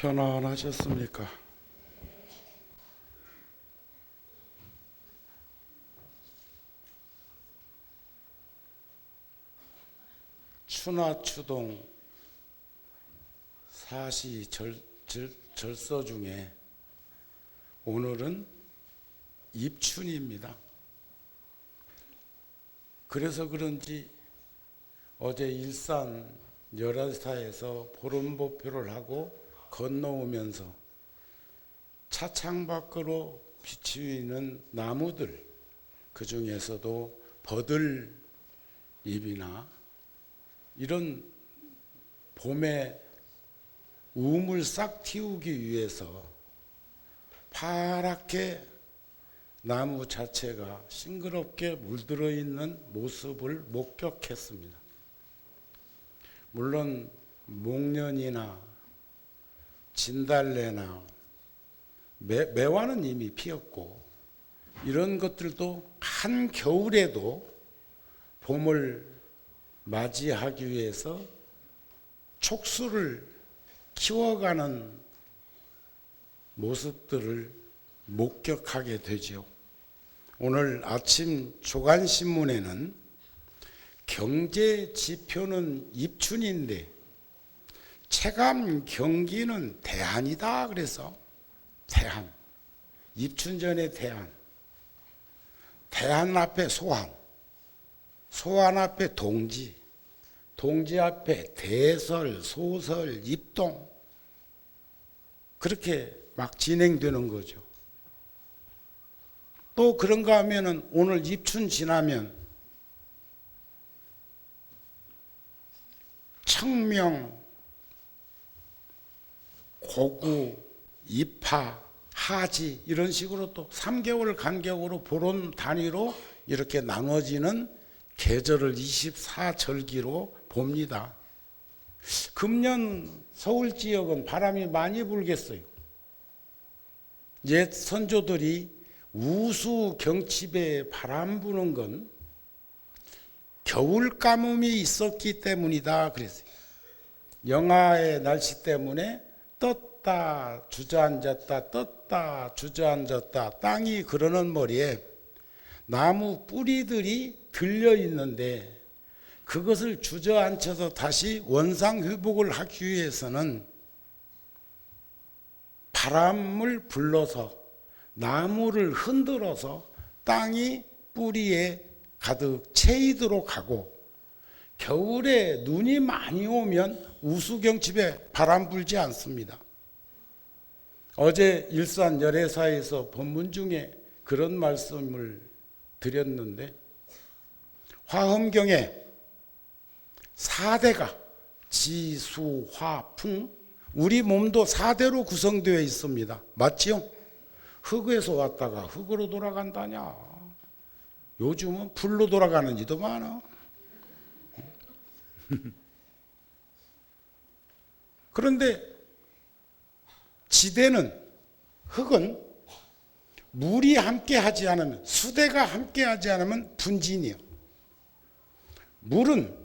편안하셨습니까? 추나추동 사시 절서 중에 오늘은 입춘입니다. 그래서 그런지 어제 일산 열애사에서 보름보표를 하고 건너오면서 차창 밖으로 비추이는 나무들, 그 중에서도 버들잎이나 이런 봄에 우음을 싹 틔우기 위해서 파랗게 나무 자체가 싱그럽게 물들어 있는 모습을 목격했습니다. 물론 목련이나 진달래나 매화는 이미 피었고 이런 것들도 한겨울에도 봄을 맞이하기 위해서 촉수를 키워가는 모습들을 목격하게 되죠. 오늘 아침 조간신문에는 경제 지표는 입춘인데 체감 경기는 대한이다. 그래서 대한, 입춘 전에 대한, 대한 앞에 소한, 소한 앞에 동지, 동지 앞에 대설, 소설, 입동, 그렇게 막 진행되는 거죠. 또 그런가 하면은 오늘 입춘 지나면 청명, 고구, 입하, 하지 이런 식으로 또 3개월 간격으로 보름 단위로 이렇게 나눠지는 계절을 24절기로 봅니다. 금년 서울 지역은 바람이 많이 불겠어요. 옛 선조들이 우수 경칩에 바람 부는 건 겨울 가뭄이 있었기 때문이다 그랬어요. 영하의 날씨 때문에 떴다 주저앉았다 떴다 주저앉았다 땅이 그러는 머리에 나무 뿌리들이 들려 있는데 그것을 주저앉혀서 다시 원상 회복을 하기 위해서는 바람을 불러서 나무를 흔들어서 땅이 뿌리에 가득 채이도록 하고 겨울에 눈이 많이 오면 우수경칩에 바람 불지 않습니다. 어제 일산 열애사에서 본문 중에 그런 말씀을 드렸는데 화엄경에 4대가 지, 수, 화, 풍 우리 몸도 4대로 구성되어 있습니다. 맞지요? 흙에서 왔다가 흙으로 돌아간다냐. 요즘은 불로 돌아가는 이도 많아. 그런데 지대는 흙은 물이 함께 하지 않으면 수대가 함께 하지 않으면 분진이요. 물은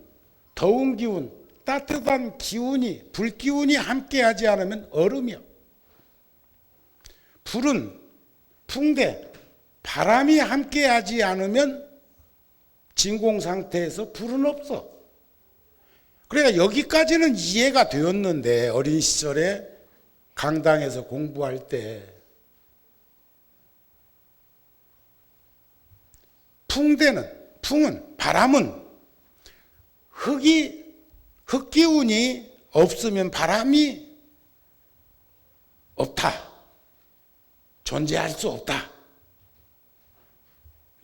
더운 기운, 따뜻한 기운이 불기운이 함께 하지 않으면 얼음이요. 불은 풍대, 바람이 함께 하지 않으면 진공 상태에서 불은 없어. 그러니까 여기까지는 이해가 되었는데 어린 시절에 강당에서 공부할 때 풍은 바람은 흙기운이 없으면 바람이 없다. 존재할 수 없다.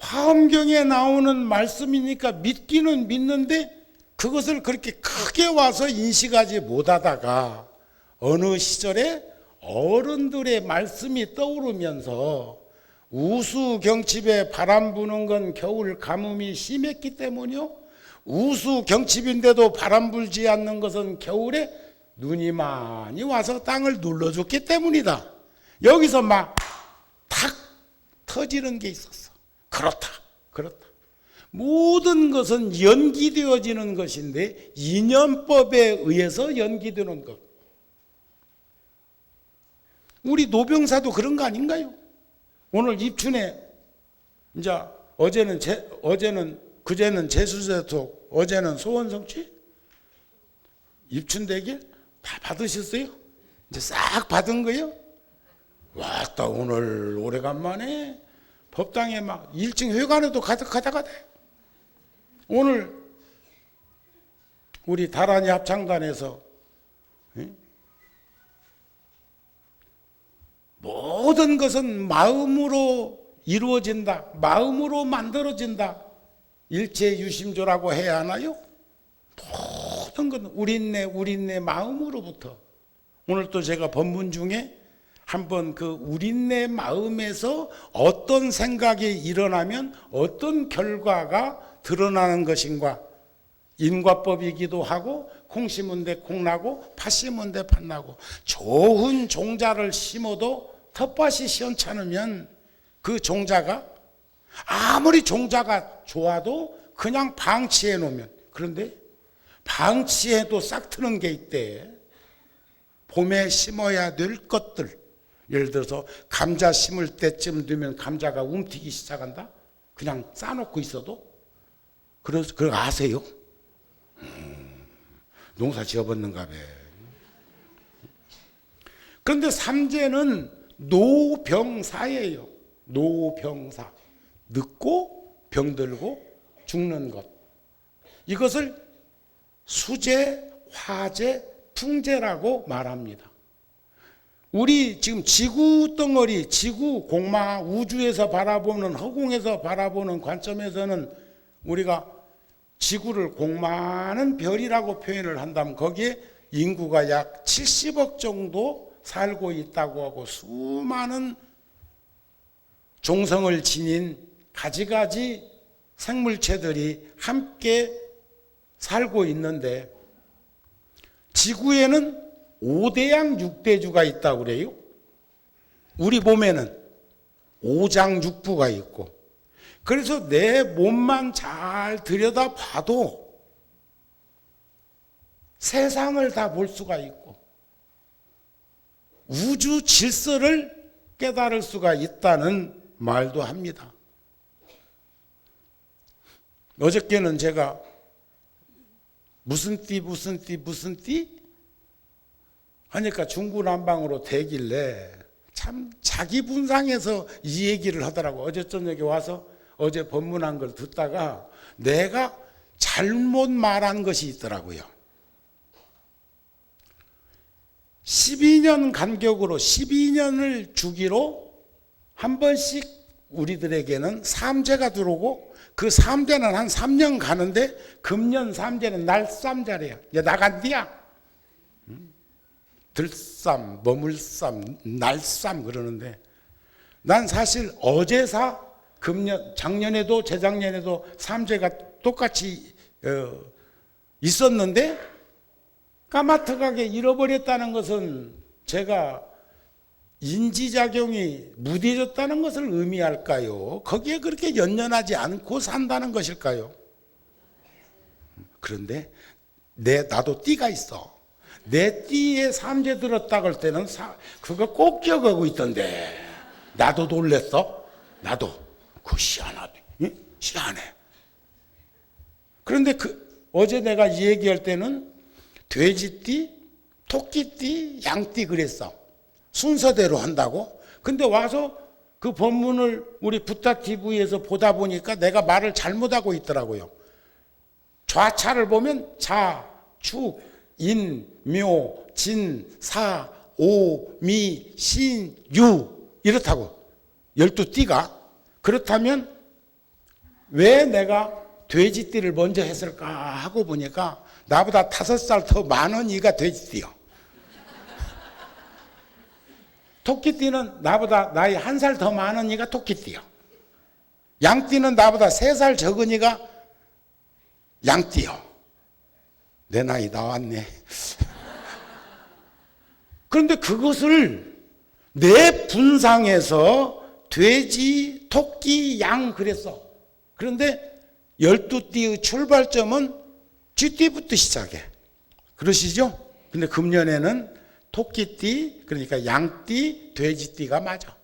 화엄경에 나오는 말씀이니까 믿기는 믿는데 그것을 그렇게 크게 와서 인식하지 못하다가 어느 시절에 어른들의 말씀이 떠오르면서 우수경칩에 바람 부는 건 겨울 가뭄이 심했기 때문이요. 우수경칩인데도 바람 불지 않는 것은 겨울에 눈이 많이 와서 땅을 눌러줬기 때문이다. 여기서 막 탁 터지는 게 있었어. 그렇다. 모든 것은 연기되어지는 것인데 인연법에 의해서 연기되는 것. 우리 노병사도 그런 거 아닌가요? 오늘 입춘에 이제 그제는 제수제톡, 어제는 소원성취, 입춘대길 다 받으셨어요? 이제 싹 받은 거요? 왔다 오늘 오래간만에 법당에 막 1층 회관에도 가득하다가 오늘 우리 다란이 합창단에서 모든 것은 마음으로 이루어진다, 마음으로 만들어진다, 일체유심조라고 해야 하나요? 모든 건 우린내 마음으로부터. 오늘 또 제가 법문 중에 한번 그 우린내 마음에서 어떤 생각이 일어나면 어떤 결과가 드러나는 것인가, 인과법이기도 하고, 콩 심은 데 콩 나고 팥 심은 데 팥 나고, 좋은 종자를 심어도 텃밭이 시원찮으면 그 종자가 아무리 종자가 좋아도 그냥 방치해 놓으면, 그런데 방치해도 싹 트는 게 있대. 봄에 심어야 될 것들, 예를 들어서 감자 심을 때쯤 되면 감자가 움트기 시작한다. 그냥 싸놓고 있어도. 그래서 그거 아세요? 농사 지어봤는가 봐. 그런데 삼재는 노병사예요. 노병사. 늙고 병들고 죽는 것. 이것을 수재, 화재, 풍재라고 말합니다. 우리 지금 지구 덩어리, 지구, 공마, 우주에서 바라보는, 허공에서 바라보는 관점에서는 우리가 지구를 공많은 별이라고 표현을 한다면 거기에 인구가 약 70억 정도 살고 있다고 하고, 수많은 종성을 지닌 가지가지 생물체들이 함께 살고 있는데, 지구에는 5대양 6대주가 있다고 그래요. 우리 몸에는 5장6부가 있고, 그래서 내 몸만 잘 들여다봐도 세상을 다 볼 수가 있고 우주 질서를 깨달을 수가 있다는 말도 합니다. 어저께는 제가 무슨 띠 하니까 중구난방으로 되길래 참 자기 분상에서 이 얘기를 하더라고. 어제 저녁에 와서 어제 법문한 걸 듣다가 내가 잘못 말한 것이 있더라고요. 12년 간격으로 12년을 주기로 한 번씩 우리들에게는 삼재가 들어오고, 그 삼재는 한 3년 가는데 금년 삼재는 날삼자래요. 야, 나간디야. 들삼, 머물삼, 날삼 그러는데, 난 사실 어제사, 금년, 작년에도 재작년에도 삼재가 똑같이 있었는데 까마득하게 잃어버렸다는 것은 제가 인지작용이 무뎌졌다는 것을 의미할까요? 거기에 그렇게 연연하지 않고 산다는 것일까요? 그런데 나도 띠가 있어. 내 띠에 삼재 들었다 그럴 때는 그거 꼭 기억하고 있던데, 나도 놀랬어. 나도. 그거 희한하네. 응? 희한해. 그런데 어제 내가 이 얘기할 때는 돼지띠, 토끼띠, 양띠 그랬어. 순서대로 한다고. 근데 와서 그 법문을 우리 부타TV에서 보다 보니까 내가 말을 잘못하고 있더라고요. 좌차를 보면 자, 축, 인, 묘, 진, 사, 오, 미, 신, 유 이렇다고. 12띠가. 그렇다면 왜 내가 돼지띠를 먼저 했을까 하고 보니까 나보다 5살 더 많은 이가 돼지띠요. 토끼띠는 나보다 나이 1살 더 많은 이가 토끼띠요. 양띠는 나보다 3살 적은 이가 양띠요. 내 나이 나왔네. 그런데 그것을 내 분상에서 돼지, 토끼, 양 그랬어. 그런데 12띠의 출발점은 쥐띠부터 시작해. 그러시죠? 근데 금년에는 토끼띠, 그러니까 양띠, 돼지띠가 맞아.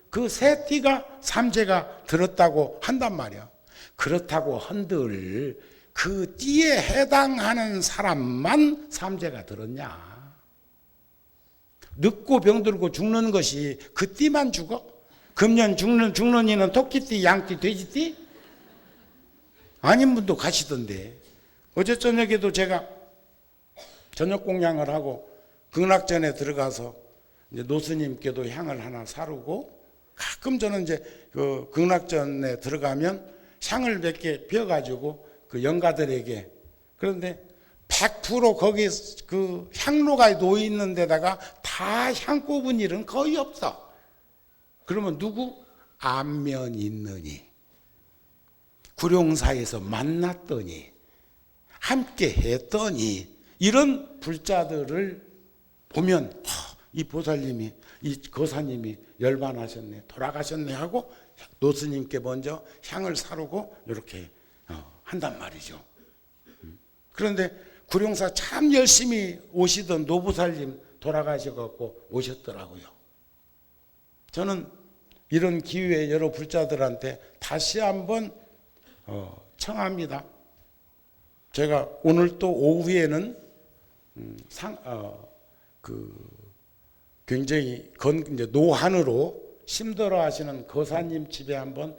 그 세 띠가 삼재가 들었다고 한단 말이야. 그렇다고 한들 그 띠에 해당하는 사람만 삼재가 들었냐? 늙고 병들고 죽는 것이 그 띠만 죽어? 금년 죽는 이는 토끼띠, 양띠, 돼지띠? 아닌 분도 가시던데. 어제 저녁에도 제가 저녁 공양을 하고 극락전에 들어가서 이제 노스님께도 향을 하나 사르고, 가끔 저는 이제 그 극락전에 들어가면 향을 몇 개 피워가지고 그 영가들에게, 그런데 100% 거기 그 향로가 놓여 있는 데다가 다 향 꼽은 일은 거의 없어. 그러면 누구? 안면 있느니, 구룡사에서 만났더니, 함께 했더니, 이런 불자들을 보면 이 보살님이, 이 거사님이 열반하셨네, 돌아가셨네 하고 노스님께 먼저 향을 사르고 이렇게 한단 말이죠. 그런데 구룡사 참 열심히 오시던 노보살님 돌아가셔갖고 오셨더라고요. 저는 이런 기회에 여러 불자들한테 다시 한번 청합니다. 제가 오늘 또 오후에는 굉장히 이제 노한으로 힘들어 하시는 거사님 집에 한번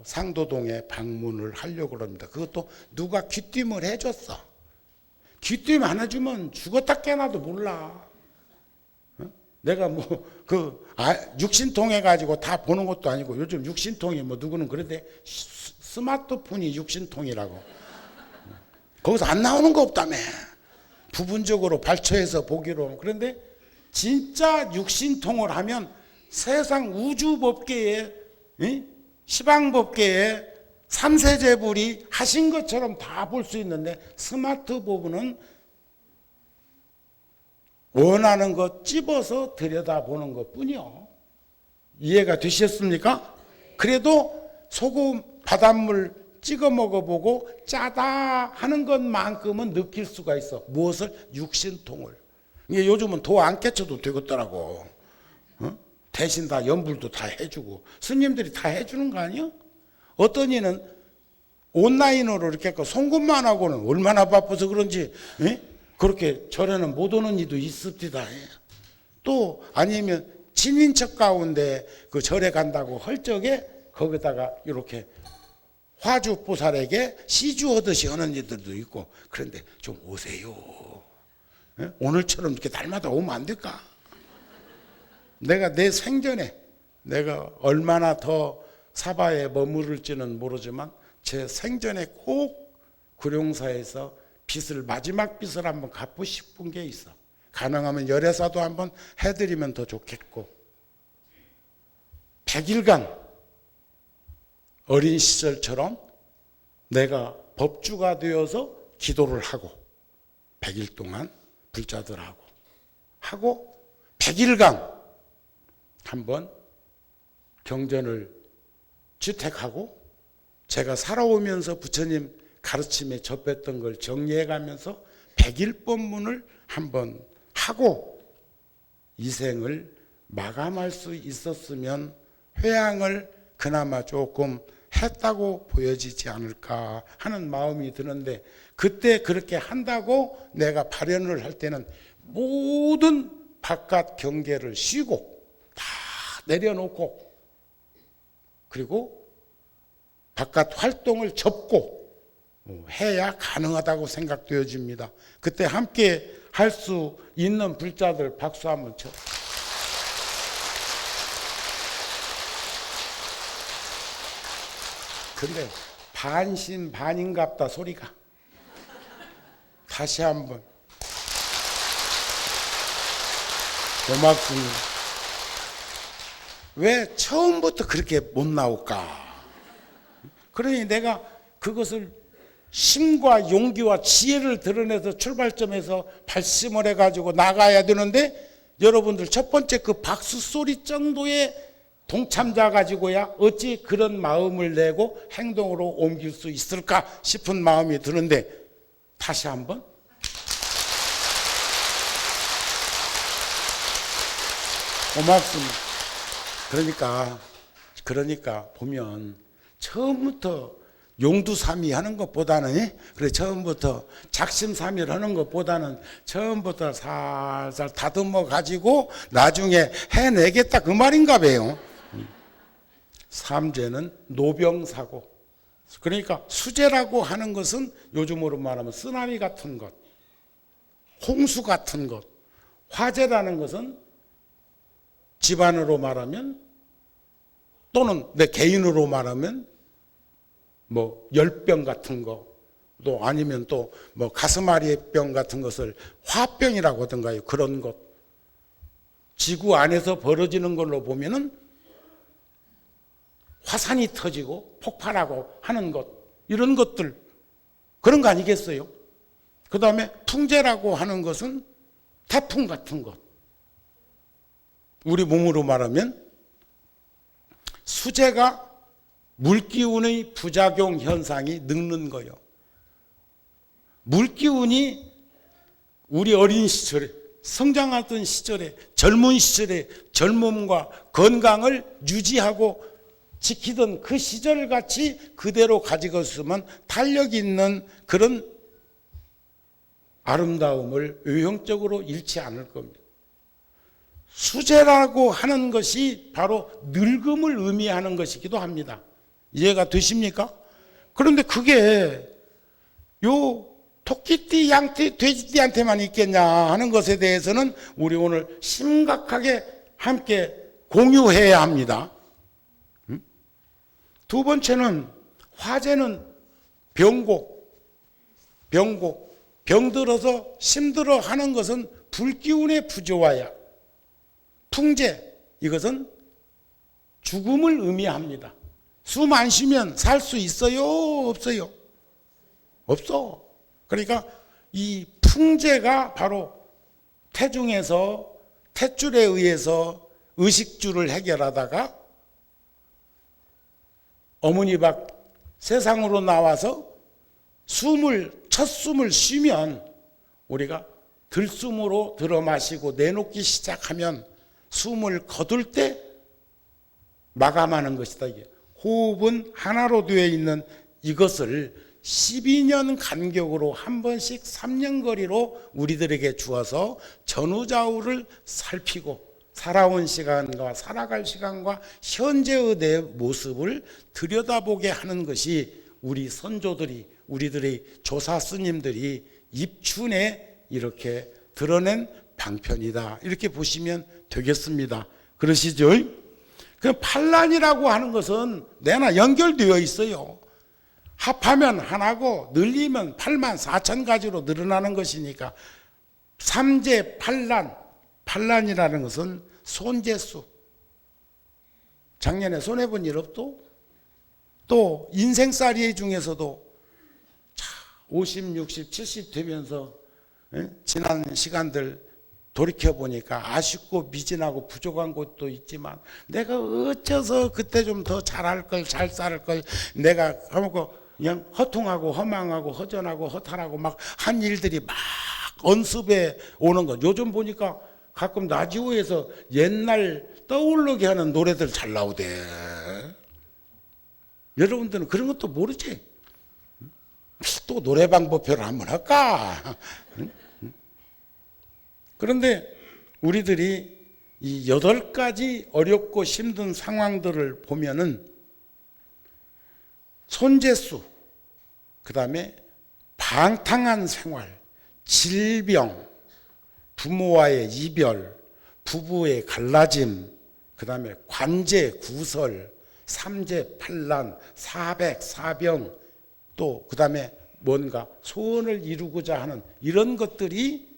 상도동에 방문을 하려고 합니다. 그것도 누가 귀띔을 해줬어. 귀띔 안 해주면 죽었다 깨나도 몰라. 내가 육신통 해가지고 다 보는 것도 아니고, 요즘 육신통이 누구는 그런데 스마트폰이 육신통이라고. 거기서 안 나오는 거 없다며. 부분적으로 발췌해서 보기로. 그런데 진짜 육신통을 하면 세상 우주법계에, 시방법계에 삼세제불이 하신 것처럼 다 볼 수 있는데, 스마트 부분은 원하는 것 찝어서 들여다보는 것 뿐이요. 이해가 되셨습니까? 그래도 소금, 바닷물 찍어 먹어보고 짜다 하는 것만큼은 느낄 수가 있어. 무엇을? 육신통을. 이게 요즘은 도 안 깨쳐도 되겠더라고. 대신 다 연불도 다 해주고, 스님들이 다 해주는 거 아니야? 어떤 이는 온라인으로 이렇게 송금만 하고는 얼마나 바빠서 그런지 그렇게 절에는 못 오는 이도 있습니다. 또 아니면 친인척 가운데 그 절에 간다고 할 적에 거기다가 이렇게 화주보살에게 시주하듯이 하는 이들도 있고. 그런데 좀 오세요. 오늘처럼 이렇게 날마다 오면 안 될까? 내가 내 생전에 내가 얼마나 더 사바에 머무를지는 모르지만 제 생전에 꼭 구룡사에서 빚을, 마지막 빚을 한번 갚고 싶은 게 있어. 가능하면 열애사도 한번 해드리면 더 좋겠고, 100일간 어린 시절처럼 내가 법주가 되어서 기도를 하고 100일 동안 불자들하고 하고 100일간 한번 경전을 주택하고, 제가 살아오면서 부처님 가르침에 접했던 걸 정리해가면서 100일 법문을 한번 하고 이 생을 마감할 수 있었으면 회양을 그나마 조금 했다고 보여지지 않을까 하는 마음이 드는데, 그때 그렇게 한다고 내가 발현을 할 때는 모든 바깥 경계를 쉬고 다 내려놓고, 그리고 바깥 활동을 접고 해야 가능하다고 생각되어집니다. 그때 함께 할 수 있는 불자들 박수 한번 쳐. 근데 반신반인갑다 소리가. 다시 한번 고맙습니다. 왜 처음부터 그렇게 못 나올까? 그러니 내가 그것을 힘과 용기와 지혜를 드러내서 출발점에서 발심을 해가지고 나가야 되는데, 여러분들 첫 번째 그 박수 소리 정도의 동참자 가지고야 어찌 그런 마음을 내고 행동으로 옮길 수 있을까 싶은 마음이 드는데, 다시 한번 고맙습니다. 그러니까 보면 처음부터 용두삼이 하는 것보다는, 그래, 처음부터 작심삼일 하는 것보다는 처음부터 살살 다듬어 가지고 나중에 해내겠다, 그 말인가 봐요. 삼재는 노병사고. 그러니까 수재라고 하는 것은 요즘으로 말하면 쓰나미 같은 것, 홍수 같은 것. 화재라는 것은 집안으로 말하면, 또는 내 개인으로 말하면 뭐 열병 같은 거, 또 아니면 또 뭐 가슴앓이 병 같은 것을 화병이라고 하던가요. 그런 것. 지구 안에서 벌어지는 걸로 보면은 화산이 터지고 폭발하고 하는 것, 이런 것들, 그런 거 아니겠어요? 그 다음에 풍재라고 하는 것은 태풍 같은 것. 우리 몸으로 말하면 수재가 물기운의 부작용 현상이 늙는 거예요. 물기운이 우리 어린 시절에, 성장하던 시절에, 젊은 시절에 젊음과 건강을 유지하고 지키던 그 시절 같이 그대로 가지고 있으면 탄력 있는 그런 아름다움을 외형적으로 잃지 않을 겁니다. 수재라고 하는 것이 바로 늙음을 의미하는 것이기도 합니다. 이해가 되십니까? 그런데 그게 요 토끼띠, 양띠, 돼지띠한테만 있겠냐 하는 것에 대해서는 우리 오늘 심각하게 함께 공유해야 합니다. 두 번째는 화재는 병들어서 힘들어 하는 것은 불기운의 부조화야. 풍재, 이것은 죽음을 의미합니다. 숨 안 쉬면 살 수 있어요? 없어요? 없어. 그러니까 이 풍재가 바로 태중에서 탯줄에 의해서 의식주를 해결하다가 어머니 밖 세상으로 나와서 첫 숨을 쉬면 우리가 들숨으로 들어 마시고 내놓기 시작하면 숨을 거둘 때 마감하는 것이다. 이게 호흡은 하나로 되어 있는 이것을 12년 간격으로 한 번씩 3년 거리로 우리들에게 주어서 전후좌우를 살피고 살아온 시간과 살아갈 시간과 현재의 내 모습을 들여다보게 하는 것이 우리 선조들이, 우리들의 조사 스님들이 입춘에 이렇게 드러낸 방편이다, 이렇게 보시면 되겠습니다. 그러시죠? 그 판란이라고 하는 것은 내나 연결되어 있어요. 합하면 하나고 늘리면 8만 4천 가지로 늘어나는 것이니까 삼재 판란, 판란이라는 것은 손재수. 작년에 손해본 일 없도? 또 인생살이 중에서도 50, 60, 70 되면서 지난 시간들 돌이켜보니까 아쉽고 미진하고 부족한 것도 있지만 내가 어째서 그때 좀 더 잘할 걸, 잘 살 걸, 내가 그냥 허통하고 허망하고 허전하고 허탈하고 막 한 일들이 막 언습에 오는 것. 요즘 보니까 가끔 라디오에서 옛날 떠오르게 하는 노래들 잘 나오대. 여러분들은 그런 것도 모르지? 또 노래방 부표를 한번 할까? 그런데 우리들이 이 8가지 어렵고 힘든 상황들을 보면은 손재수, 그 다음에 방탕한 생활, 질병, 부모와의 이별, 부부의 갈라짐, 그 다음에 관제, 구설, 삼재, 판란, 사백, 사병, 또 그 다음에 뭔가 소원을 이루고자 하는 이런 것들이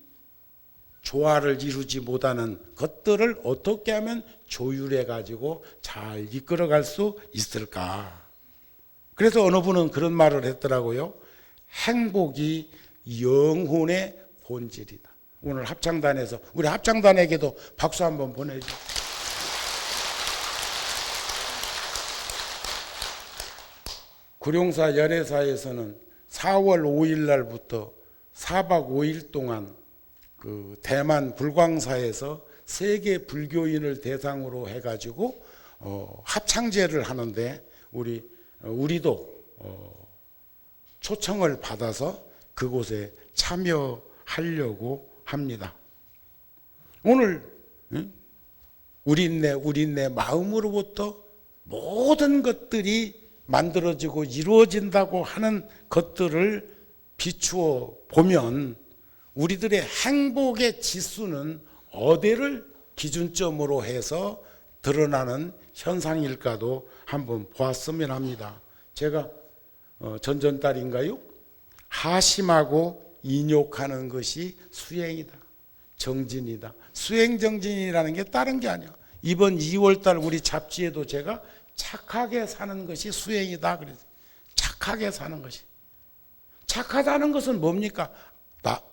조화를 이루지 못하는 것들을 어떻게 하면 조율해 가지고 잘 이끌어갈 수 있을까? 그래서 어느 분은 그런 말을 했더라고요. 행복이 영혼의 본질이다. 오늘 합창단에서 우리 합창단에게도 박수 한번 보내줘. 구룡사 열애사에서는 4월 5일 날부터 4박 5일 동안 그 대만 불광사에서 세계 불교인을 대상으로 해가지고 합창제를 하는데 우리도 초청을 받아서 그곳에 참여하려고 합니다. 오늘 우리네 마음으로부터 모든 것들이 만들어지고 이루어진다고 하는 것들을 비추어 보면 우리들의 행복의 지수는 어디를 기준점으로 해서 드러나는 현상일까도 한번 보았으면 합니다. 제가 전전달인가요? 하심하고 인욕하는 것이 수행이다, 정진이다. 수행정진이라는 게 다른 게 아니야. 이번 2월달 우리 잡지에도 제가 착하게 사는 것이 수행이다 그랬어요. 착하게 사는 것이. 착하다는 것은 뭡니까?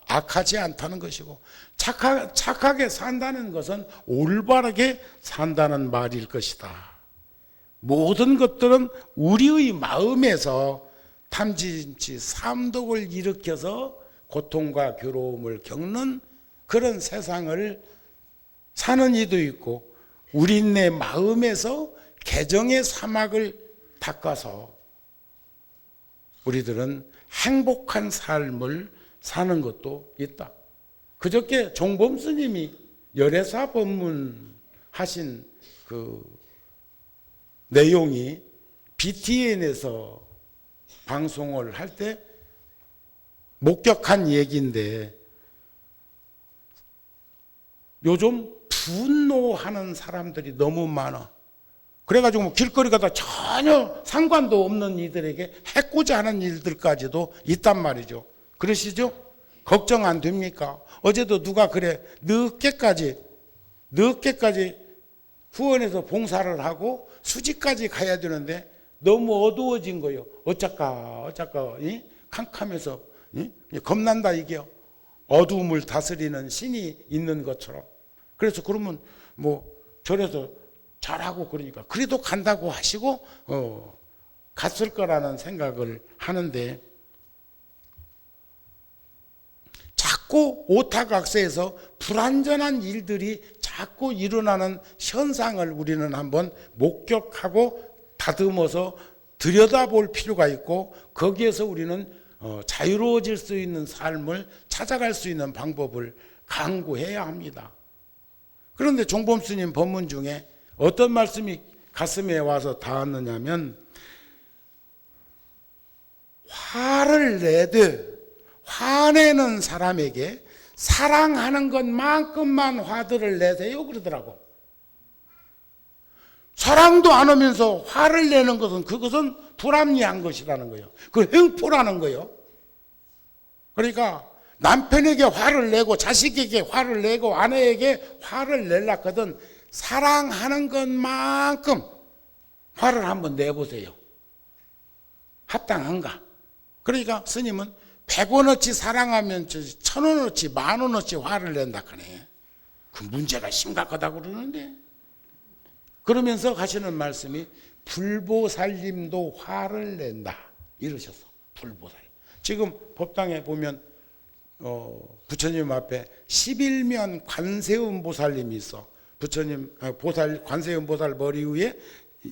악하지 않다는 것이고, 착하게 산다는 것은 올바르게 산다는 말일 것이다. 모든 것들은 우리의 마음에서 탐진치 삼독을 일으켜서 고통과 괴로움을 겪는 그런 세상을 사는 이도 있고, 우리네 마음에서 개정의 사막을 닦아서 우리들은 행복한 삶을 사는 것도 있다. 그저께 종범 스님이 열애사 법문 하신 그 내용이 BTN에서 방송을 할 때 목격한 얘기인데, 요즘 분노하는 사람들이 너무 많아. 그래가지고 뭐 길거리 가다 전혀 상관도 없는 이들에게 해코지 하는 일들까지도 있단 말이죠. 그러시죠? 걱정 안 됩니까? 어제도 누가 그래 늦게까지 후원해서 봉사를 하고 수지까지 가야 되는데 너무 어두워진 거예요. 어쩔까 캄캄해서 겁난다 이게요. 어두움을 다스리는 신이 있는 것처럼. 그래서 그러면 뭐 절에서 잘하고 그러니까 그래도 간다고 하시고 갔을 거라는 생각을 하는데, 자꾸 오타각세에서 불완전한 일들이 자꾸 일어나는 현상을 우리는 한번 목격하고 다듬어서 들여다볼 필요가 있고, 거기에서 우리는 자유로워질 수 있는 삶을 찾아갈 수 있는 방법을 강구해야 합니다. 그런데 종범 스님 법문 중에 어떤 말씀이 가슴에 와서 닿았느냐면, 화를 내듯 화내는 사람에게 사랑하는 것만큼만 화들을 내세요 그러더라고. 사랑도 안 하면서 화를 내는 것은 그것은 불합리한 것이라는 거예요. 그 횡포라는 거예요. 그러니까 남편에게 화를 내고 자식에게 화를 내고 아내에게 화를 내려거든 사랑하는 것만큼 화를 한번 내보세요. 합당한가? 그러니까 스님은 100원어치 사랑하면 1000원어치 10,000원어치 화를 낸다 하네. 그 문제가 심각하다고 그러는데, 그러면서 하시는 말씀이 불보살님도 화를 낸다 이러셨어. 불보살. 지금 법당에 보면 부처님 앞에 11면 관세음 보살님이 있어. 부처님 관세음 보살 머리 위에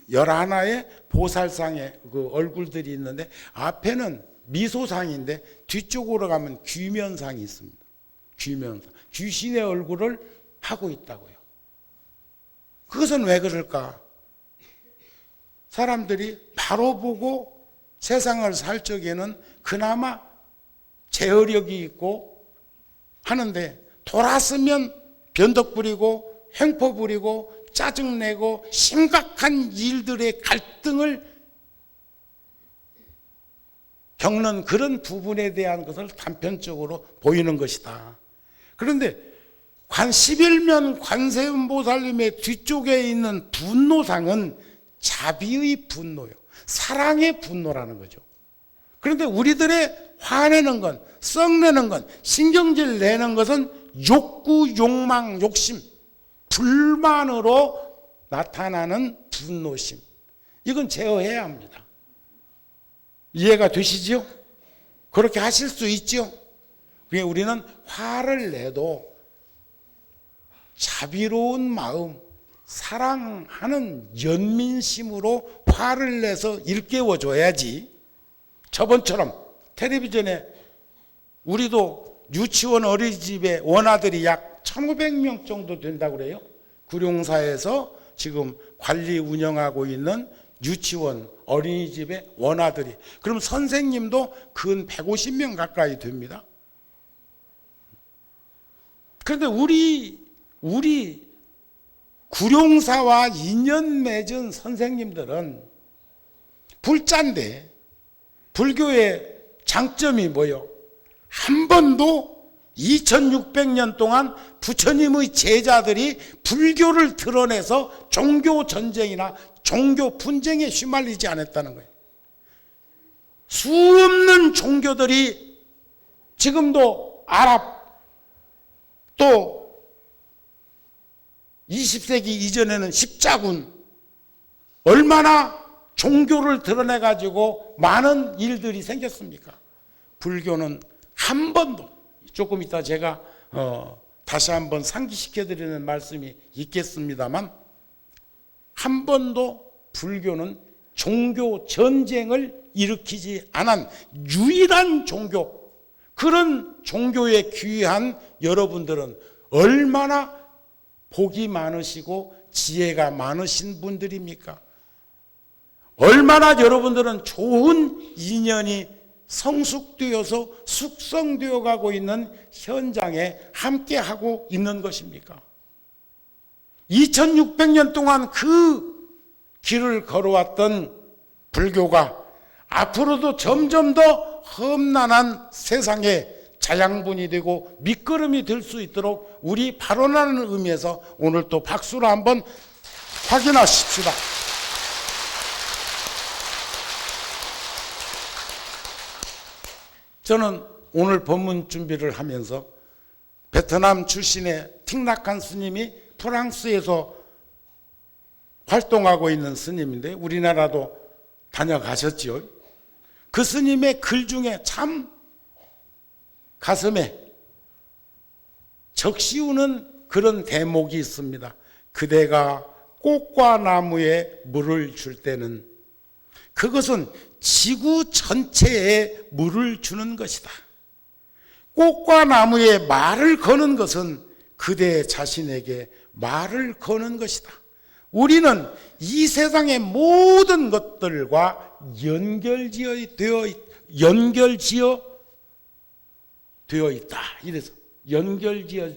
11의 보살상의 그 얼굴들이 있는데, 앞에는 미소상인데 뒤쪽으로 가면 귀면상이 있습니다. 귀면상. 귀신의 얼굴을 하고 있다고요. 그것은 왜 그럴까? 사람들이 바로 보고 세상을 살 적에는 그나마 제어력이 있고 하는데, 돌았으면 변덕 부리고 횡포 부리고 짜증내고 심각한 일들의 갈등을 겪는 그런 부분에 대한 것을 단편적으로 보이는 것이다. 그런데 11면 관세음보살님의 뒤쪽에 있는 분노상은 자비의 분노요. 사랑의 분노라는 거죠. 그런데 우리들의 화내는 건, 썩내는 건, 신경질 내는 것은 욕구, 욕망, 욕심, 불만으로 나타나는 분노심. 이건 제어해야 합니다. 이해가 되시죠? 그렇게 하실 수 있죠? 그게 우리는 화를 내도 자비로운 마음, 사랑하는 연민심으로 화를 내서 일깨워줘야지. 저번처럼 텔레비전에 우리도 유치원 어린이집에 원아들이 약 1,500명 정도 된다고 그래요. 구룡사에서 지금 관리 운영하고 있는 유치원 어린이집의 원아들이. 그럼 선생님도 근 150명 가까이 됩니다. 그런데 우리 구룡사와 인연 맺은 선생님들은 불자인데 불교의 장점이 뭐요? 한 번도 2600년 동안 부처님의 제자들이 불교를 드러내서 종교 전쟁이나 종교 분쟁에 휘말리지 않았다는 거예요. 수없는 종교들이 지금도 아랍 또 20세기 이전에는 십자군 얼마나 종교를 드러내 가지고 많은 일들이 생겼습니까? 불교는 한 번도, 조금 이따 제가 다시 한번 상기시켜 드리는 말씀이 있겠습니다만, 한 번도 불교는 종교 전쟁을 일으키지 않은 유일한 종교, 그런 종교에 귀한 여러분들은 얼마나 복이 많으시고 지혜가 많으신 분들입니까? 얼마나 여러분들은 좋은 인연이 성숙되어서 숙성되어 가고 있는 현장에 함께하고 있는 것입니까? 2600년 동안 그 길을 걸어왔던 불교가 앞으로도 점점 더 험난한 세상에 자양분이 되고 밑거름이 될 수 있도록 우리 발언하는 의미에서 오늘 또 박수로 한번 확인하십시다. 저는 오늘 법문 준비를 하면서 베트남 출신의 틱낙한 스님이 프랑스에서 활동하고 있는 스님인데 우리나라도 다녀가셨지요. 그 스님의 글 중에 참 가슴에 적시우는 그런 대목이 있습니다. 그대가 꽃과 나무에 물을 줄 때는 그것은 지구 전체에 물을 주는 것이다. 꽃과 나무에 말을 거는 것은 그대 자신에게 말을 거는 것이다. 우리는 이 세상의 모든 것들과 연결지어 있다. 이래서 연결지어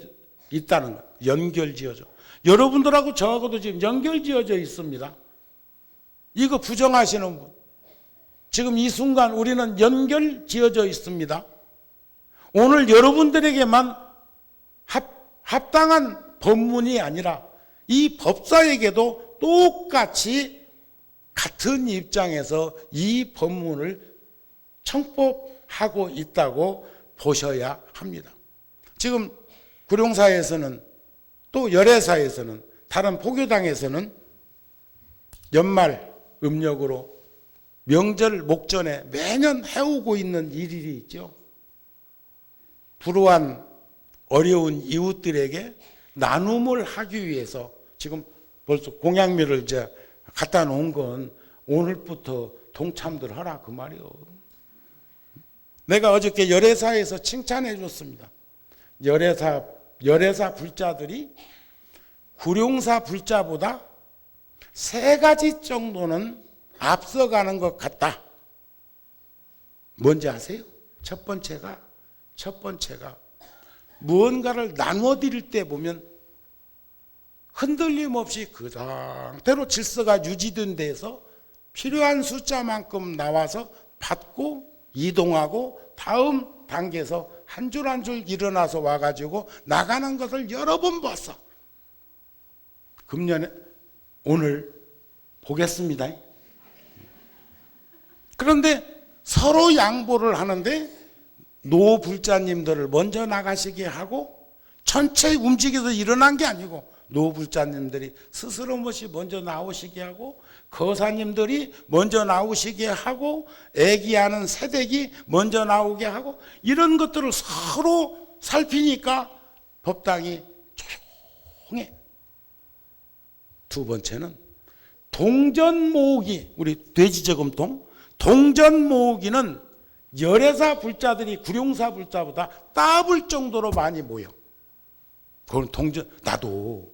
있다는 것. 연결지어져. 여러분들하고 저하고도 지금 연결지어져 있습니다. 이거 부정하시는 분. 지금 이 순간 우리는 연결지어져 있습니다. 오늘 여러분들에게만 합당한 법문이 아니라 이 법사에게도 똑같이 같은 입장에서 이 법문을 청법하고 있다고 보셔야 합니다. 지금 구룡사에서는 또 열애사에서는 다른 포교당에서는 연말 음력으로 명절 목전에 매년 해오고 있는 일이 있죠. 불우한 어려운 이웃들에게 나눔을 하기 위해서 지금 벌써 공양미를 이제 갖다 놓은 건 오늘부터 동참들 하라 그 말이요. 내가 어저께 열애사에서 칭찬해 줬습니다. 열애사 불자들이 구룡사 불자보다 3가지 정도는 앞서가는 것 같다. 뭔지 아세요? 첫 번째가 무언가를 나누어 드릴 때 보면 흔들림 없이 그 상태로 질서가 유지된 데에서 필요한 숫자만큼 나와서 받고 이동하고 다음 단계에서 한 줄 한 줄 일어나서 와가지고 나가는 것을 여러 번 봤어. 금년에 오늘 보겠습니다. 그런데 서로 양보를 하는데 노불자님들을 먼저 나가시게 하고 전체 움직여서 일어난 게 아니고 노불자님들이 스스로 못이 먼저 나오시게 하고 거사님들이 먼저 나오시게 하고 애기하는 새댁이 먼저 나오게 하고 이런 것들을 서로 살피니까 법당이 통해. 두 번째는 동전 모으기. 우리 돼지저금통 동전 모으기는 열애사 불자들이 구룡사 불자보다 따블 정도로 많이 모여. 그건 동전. 나도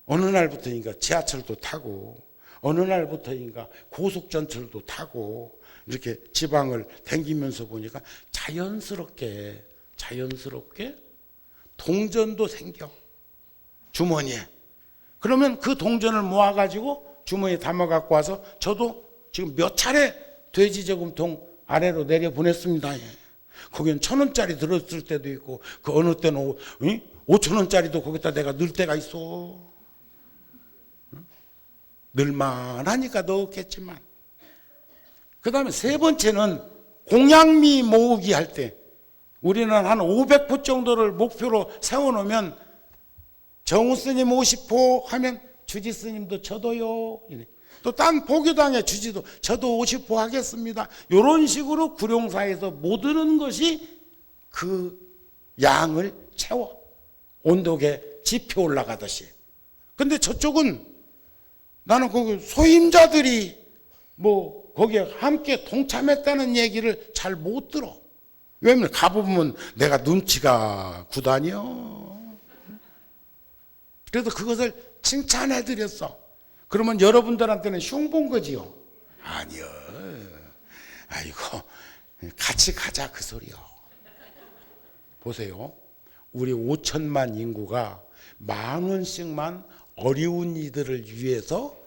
어느 날부터인가 지하철도 타고 어느 날부터인가 고속전철도 타고 이렇게 지방을 댕기면서 보니까 자연스럽게 동전도 생겨, 주머니에. 그러면 그 동전을 모아가지고 주머니에 담아갖고 와서 저도 지금 몇 차례 돼지저금통 아래로 내려보냈습니다. 예. 거기는 1,000원짜리 들었을 때도 있고 그 어느 때는 5,000원짜리도 거기다 내가 넣을 때가 있어. 넣을만하니까 넣었겠지만. 그 다음에 세 번째는 공양미 모으기 할 때 우리는 한 500포 정도를 목표로 세워놓으면 정우 스님 50포 하면 주지 스님도 저도요. 또 딴 보교당의 주지도 저도 50포 하겠습니다. 이런 식으로 구룡사에서 모드는 것이 그 양을 채워. 온도계 지표 올라가듯이. 근데 저쪽은 나는 그 소임자들이 뭐 거기에 함께 동참했다는 얘기를 잘 못 들어. 왜냐면 가보면 내가 눈치가 구다녀. 그래서 그것을 칭찬해드렸어. 그러면 여러분들한테는 흉본 거지요. 아니요. 아이고 같이 가자 그 소리요. 보세요. 우리 5천만 인구가 10,000원씩만 어려운 이들을 위해서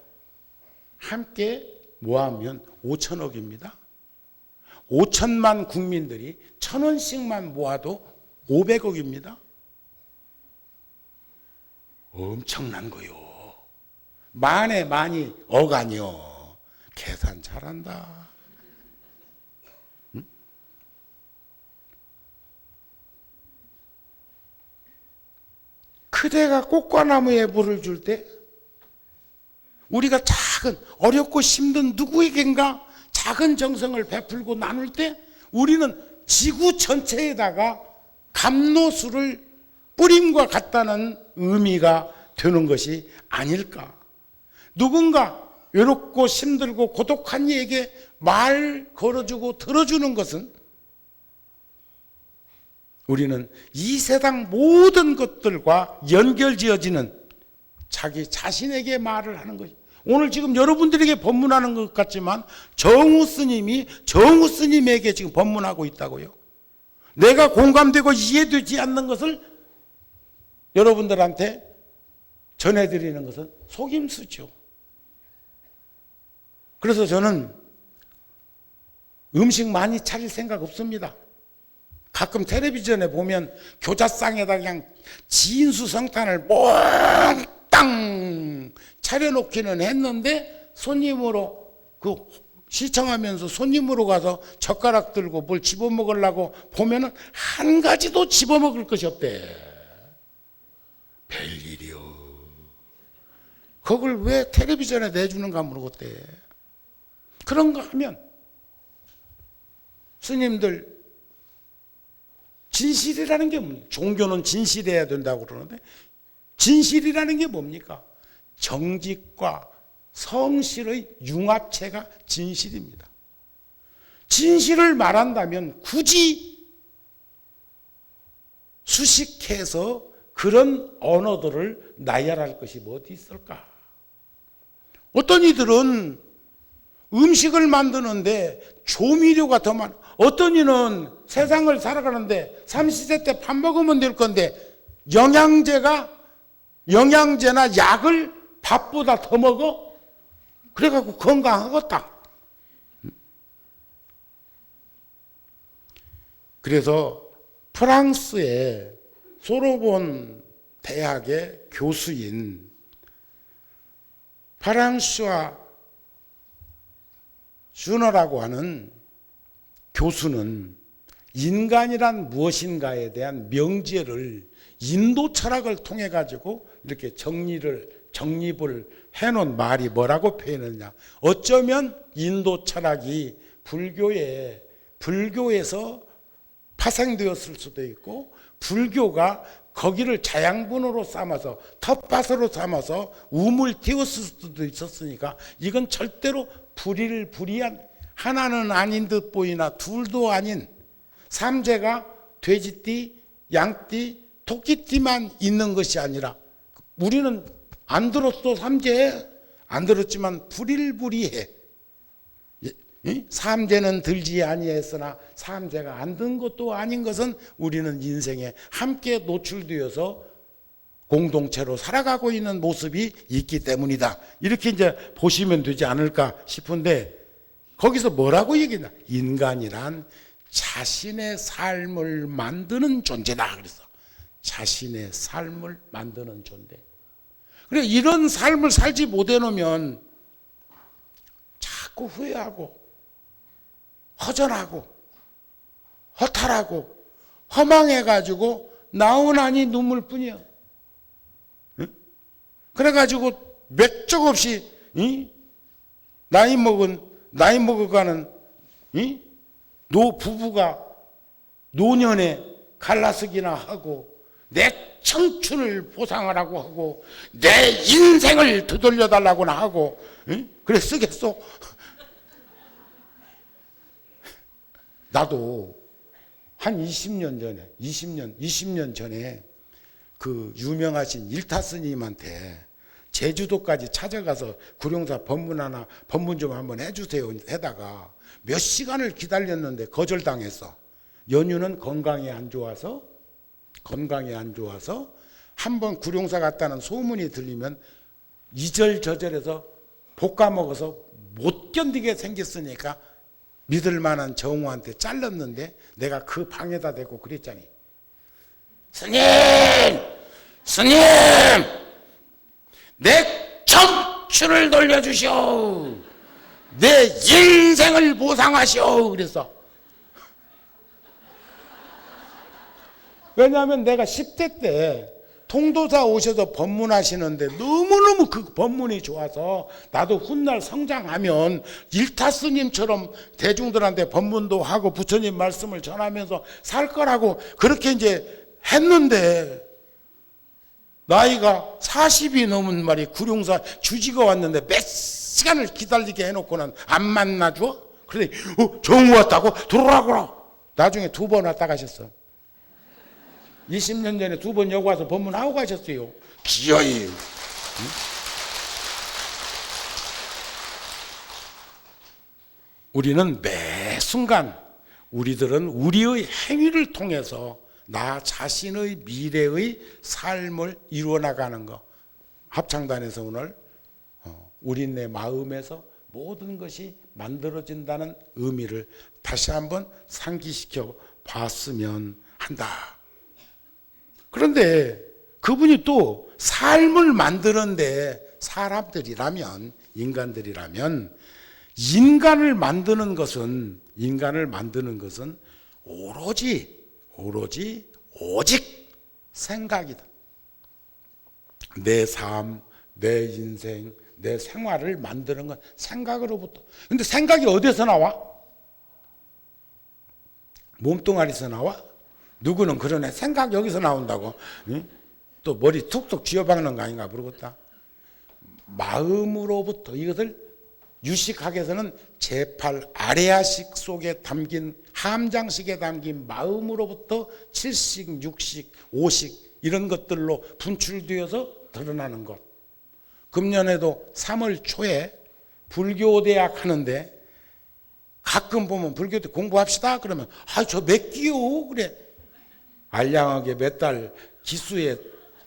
함께 모아면 5천억입니다. 5천만 국민들이 1,000원씩만 모아도 500억입니다. 엄청난 거요. 만에 많이 억 아니요. 계산 잘한다. 응? 그대가 꽃과나무에 물을 줄 때 우리가 작은 어렵고 힘든 누구에겐가 작은 정성을 베풀고 나눌 때 우리는 지구 전체에다가 감로수를 뿌림과 같다는 의미가 되는 것이 아닐까. 누군가 외롭고 힘들고 고독한 이에게 말 걸어주고 들어주는 것은 우리는 이 세상 모든 것들과 연결지어지는 자기 자신에게 말을 하는 것이. 오늘 지금 여러분들에게 법문하는 것 같지만 정우 스님이 정우 스님에게 지금 법문하고 있다고요. 내가 공감되고 이해되지 않는 것을 여러분들한테 전해드리는 것은 속임수죠. 그래서 저는 음식 많이 차릴 생각 없습니다. 가끔 텔레비전에 보면 교자상에다 그냥 진수성탄을 몽땅 차려놓기는 했는데 손님으로 그 시청하면서 손님으로 가서 젓가락 들고 뭘 집어먹으려고 보면은 한 가지도 집어먹을 것이 없대. 별일이요. 그걸 왜 텔레비전에 내주는가 모르겠대. 그런가 하면 스님들 진실이라는 게 뭡니까? 종교는 진실해야 된다고 그러는데 진실이라는 게 뭡니까? 정직과 성실의 융합체가 진실입니다. 진실을 말한다면 굳이 수식해서 그런 언어들을 나열할 것이 뭐 어디 있을까? 어떤 이들은 음식을 만드는데 조미료가 더 많아. 어떤 이는 세상을 살아가는데 삼시세 때 밥 먹으면 될 건데 영양제나 약을 밥보다 더 먹어? 그래갖고 건강하겠다. 그래서 프랑스의 소르본 대학의 교수인 파랑슈아 슈너라고 하는 교수는 인간이란 무엇인가에 대한 명제를 인도 철학을 통해 가지고 이렇게 정립을 해놓은 말이 뭐라고 표현했냐. 어쩌면 인도 철학이 불교에서 파생되었을 수도 있고 불교가 거기를 자양분으로 삼아서 텃밭으로 삼아서 우물 띄웠을 수도 있었으니까 이건 절대로 불의한 하나는 아닌 듯 보이나 둘도 아닌 삼재가 돼지띠, 양띠, 토끼띠만 있는 것이 아니라 우리는 안 들었어 삼재 안 들었지만 불일불이해. 삼재는 들지 아니했으나 삼재가 안 든 것도 아닌 것은 우리는 인생에 함께 노출되어서 공동체로 살아가고 있는 모습이 있기 때문이다. 이렇게 이제 보시면 되지 않을까 싶은데 거기서 뭐라고 얘기했나? 인간이란 자신의 삶을 만드는 존재다. 그래서 자신의 삶을 만드는 존재. 그래 이런 삶을 살지 못해 놓으면 자꾸 후회하고 허전하고 허탈하고 허망해가지고 나오나니 눈물뿐이야. 응? 그래가지고 맥적 없이 나이 먹어가는 부부가 노년에 갈라서기나 하고 내 청춘을 보상하라고 하고 내 인생을 되돌려달라고나 하고 그래 쓰겠어? 나도 한 20년 전에 그 유명하신 일타 스님한테 제주도까지 찾아가서 구룡사 법문 좀 한번 해주세요 해다가 몇 시간을 기다렸는데 거절당했어. 연유는 건강이 안 좋아서 한번 구룡사 갔다는 소문이 들리면 이절저절해서 볶아 먹어서 못 견디게 생겼으니까 믿을 만한 정우한테 잘랐는데 내가 그 방에다 대고 그랬잖니. 스님! 내 청춘을 돌려주시오. 내 인생을 보상하시오. 그래서 왜냐하면 내가 10대 때 통도사 오셔서 법문하시는데 너무너무 그 법문이 좋아서 나도 훗날 성장하면 일타 스님처럼 대중들한테 법문도 하고 부처님 말씀을 전하면서 살 거라고 그렇게 이제 했는데 나이가 40이 넘은 말이 구룡사 주지가 왔는데 몇 시간을 기다리게 해놓고는 안 만나줘? 그래 정우 왔다고 들어오라고. 나중에 2번 왔다 가셨어. 20년 전에 2번 여기 와서 법문하고 가셨어요. 기어이. 우리는 매 순간 우리들은 우리의 행위를 통해서 나 자신의 미래의 삶을 이루어나가는 거. 합창단에서 오늘 우리네 마음에서 모든 것이 만들어진다는 의미를 다시 한번 상기시켜 봤으면 한다. 그런데 그분이 또 삶을 만드는데 사람들이라면 인간들이라면 인간을 만드는 것은 오직 생각이다. 내 삶, 내 인생, 내 생활을 만드는 건 생각으로부터. 근데 생각이 어디서 나와? 몸뚱아리에서 나와? 누구는 그러네. 생각 여기서 나온다고. 응? 또 머리 툭툭 쥐어박는 거 아닌가 모르겠다. 마음으로부터 이것을 유식학에서는 제8 아레아식 속에 담긴 함장식에 담긴 마음으로부터 7식, 6식, 5식 이런 것들로 분출되어서 드러나는 것. 금년에도 3월 초에 불교대학 하는데 가끔 보면 불교대 공부합시다 그러면 저 몇 기요 그래. 알량하게 몇 달 기수에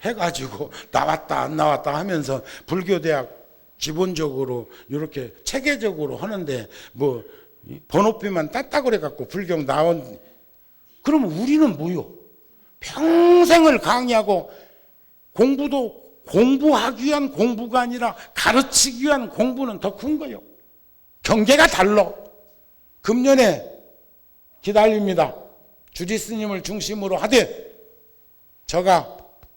해가지고 나왔다 안 나왔다 하면서 불교대학 기본적으로 이렇게 체계적으로 하는데 뭐 번호표만 땄다 그래갖고 불경 나온. 그러면 우리는 뭐요? 평생을 강의하고 공부도 공부하기 위한 공부가 아니라 가르치기 위한 공부는 더 큰 거요. 경계가 달라. 금년에 기다립니다. 주지 스님을 중심으로 하되